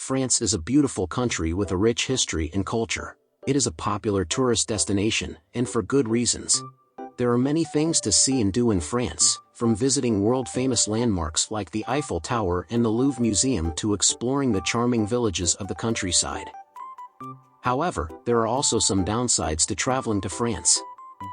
France is a beautiful country with a rich history and culture. It is a popular tourist destination, and for good reasons. There are many things to see and do in France, from visiting world-famous landmarks like the Eiffel Tower and the Louvre Museum to exploring the charming villages of the countryside. However, there are also some downsides to traveling to France.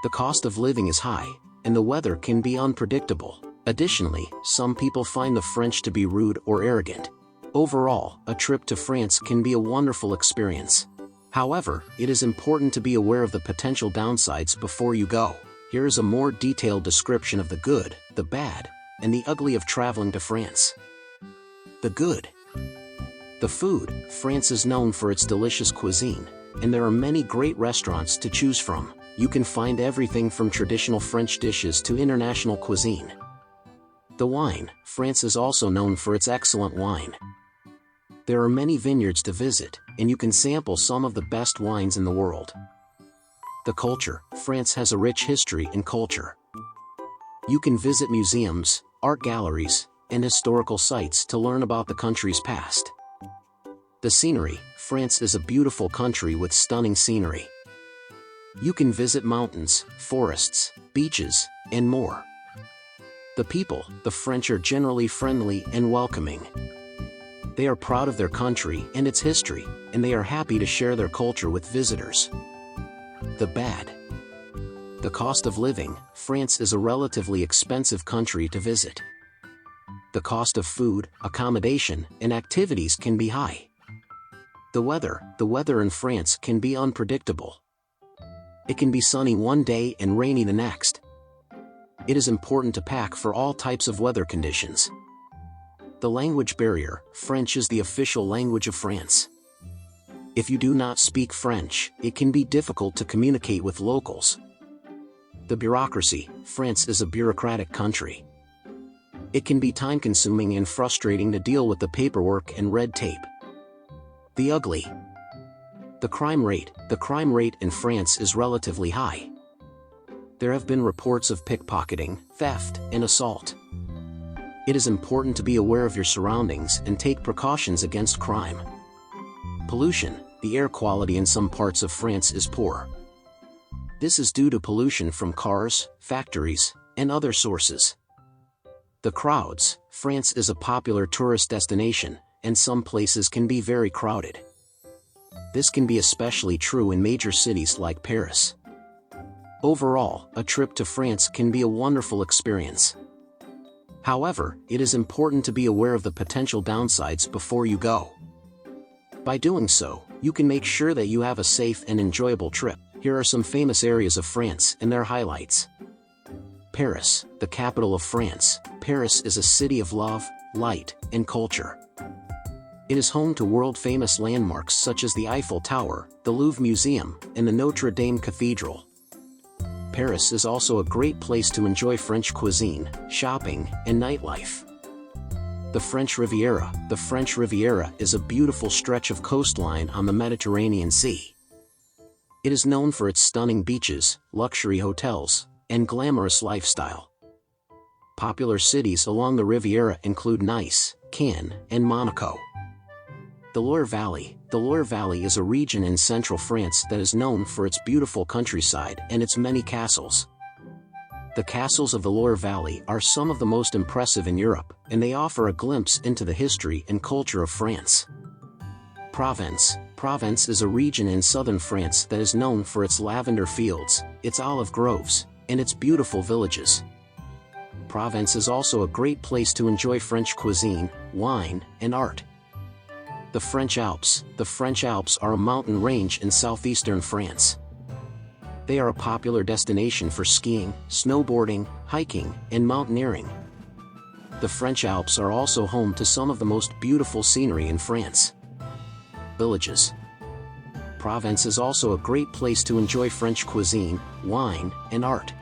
The cost of living is high, and the weather can be unpredictable. Additionally, some people find the French to be rude or arrogant. Overall, a trip to France can be a wonderful experience. However, it is important to be aware of the potential downsides before you go. Here is a more detailed description of the good, the bad, and the ugly of traveling to France. The good. The food. France is known for its delicious cuisine, and there are many great restaurants to choose from. You can find everything from traditional French dishes to international cuisine. The wine. France is also known for its excellent wine. There are many vineyards to visit, and you can sample some of the best wines in the world. The culture. France has a rich history and culture. You can visit museums, art galleries, and historical sites to learn about the country's past. The scenery. France is a beautiful country with stunning scenery. You can visit mountains, forests, beaches, and more. The people. The French are generally friendly and welcoming. They are proud of their country and its history, and they are happy to share their culture with visitors. The bad. The cost of living. France is a relatively expensive country to visit. The cost of food, accommodation, and activities can be high. The weather. The weather in France can be unpredictable. It can be sunny one day and rainy the next. It is important to pack for all types of weather conditions. The language barrier. French is the official language of France. If you do not speak French, it can be difficult to communicate with locals. The bureaucracy. France is a bureaucratic country. It can be time-consuming and frustrating to deal with the paperwork and red tape. The ugly. The crime rate. The crime rate in France is relatively high. There have been reports of pickpocketing, theft, and assault. It is important to be aware of your surroundings and take precautions against crime. Pollution. The air quality in some parts of France is poor. This is due to pollution from cars, factories, and other sources. The crowds. France is a popular tourist destination, and some places can be very crowded. This can be especially true in major cities like Paris. Overall, a trip to France can be a wonderful experience. However, it is important to be aware of the potential downsides before you go. By doing so, you can make sure that you have a safe and enjoyable trip. Here are some famous areas of France and their highlights. Paris, the capital of France. Paris is a city of love, light, and culture. It is home to world-famous landmarks such as the Eiffel Tower, the Louvre Museum, and the Notre Dame Cathedral. Paris is also a great place to enjoy French cuisine, shopping, and nightlife. The French Riviera. The French Riviera is a beautiful stretch of coastline on the Mediterranean Sea. It is known for its stunning beaches, luxury hotels, and glamorous lifestyle. Popular cities along the Riviera include Nice, Cannes, and Monaco. The Loire Valley. The Loire Valley is a region in central France that is known for its beautiful countryside and its many castles. The castles of the Loire Valley are some of the most impressive in Europe, and they offer a glimpse into the history and culture of France. Provence. Provence is a region in southern France that is known for its lavender fields, its olive groves, and its beautiful villages. Provence is also a great place to enjoy French cuisine, wine, and art. The French Alps. The French Alps are a mountain range in southeastern France. They are a popular destination for skiing, snowboarding, hiking, and mountaineering. The French Alps are also home to some of the most beautiful scenery in France. Villages. Provence is also a great place to enjoy French cuisine, wine, and art.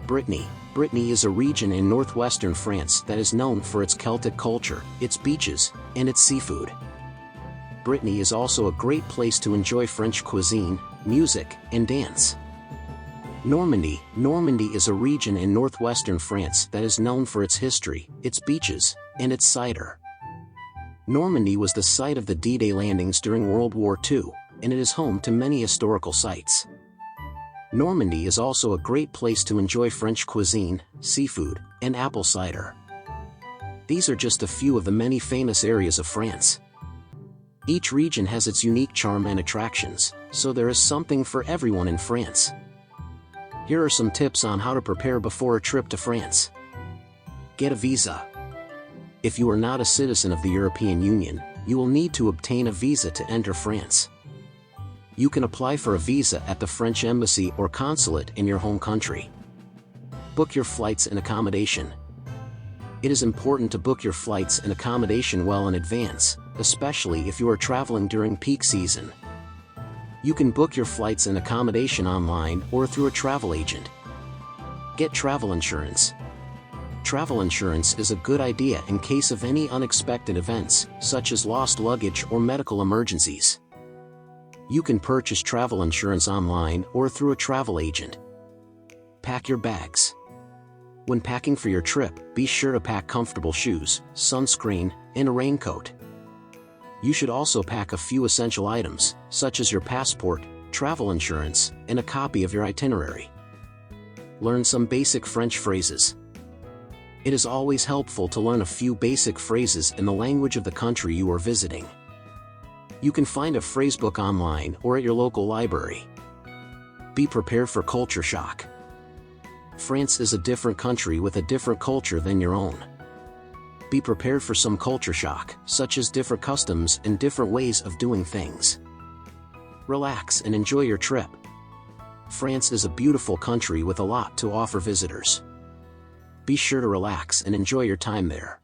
Brittany. Brittany is a region in northwestern France that is known for its Celtic culture, its beaches, and its seafood. Brittany is also a great place to enjoy French cuisine, music, and dance. Normandy. Normandy is a region in northwestern France that is known for its history, its beaches, and its cider. Normandy was the site of the D-Day landings during World War II, and it is home to many historical sites. Normandy is also a great place to enjoy French cuisine, seafood, and apple cider. These are just a few of the many famous areas of France. Each region has its unique charm and attractions, so there is something for everyone in France. Here are some tips on how to prepare before a trip to France. Get a visa. If you are not a citizen of the European Union, you will need to obtain a visa to enter France. You can apply for a visa at the French embassy or consulate in your home country. Book your flights and accommodation. It is important to book your flights and accommodation well in advance, especially if you are traveling during peak season. You can book your flights and accommodation online or through a travel agent. Get travel insurance. Travel insurance is a good idea in case of any unexpected events, such as lost luggage or medical emergencies. You can purchase travel insurance online or through a travel agent. Pack your bags. When packing for your trip, be sure to pack comfortable shoes, sunscreen, and a raincoat. You should also pack a few essential items, such as your passport, travel insurance, and a copy of your itinerary. Learn some basic French phrases. It is always helpful to learn a few basic phrases in the language of the country you are visiting. You can find a phrasebook online or at your local library. Be prepared for culture shock. France is a different country with a different culture than your own. Be prepared for some culture shock, such as different customs and different ways of doing things. Relax and enjoy your trip. France is a beautiful country with a lot to offer visitors. Be sure to relax and enjoy your time there.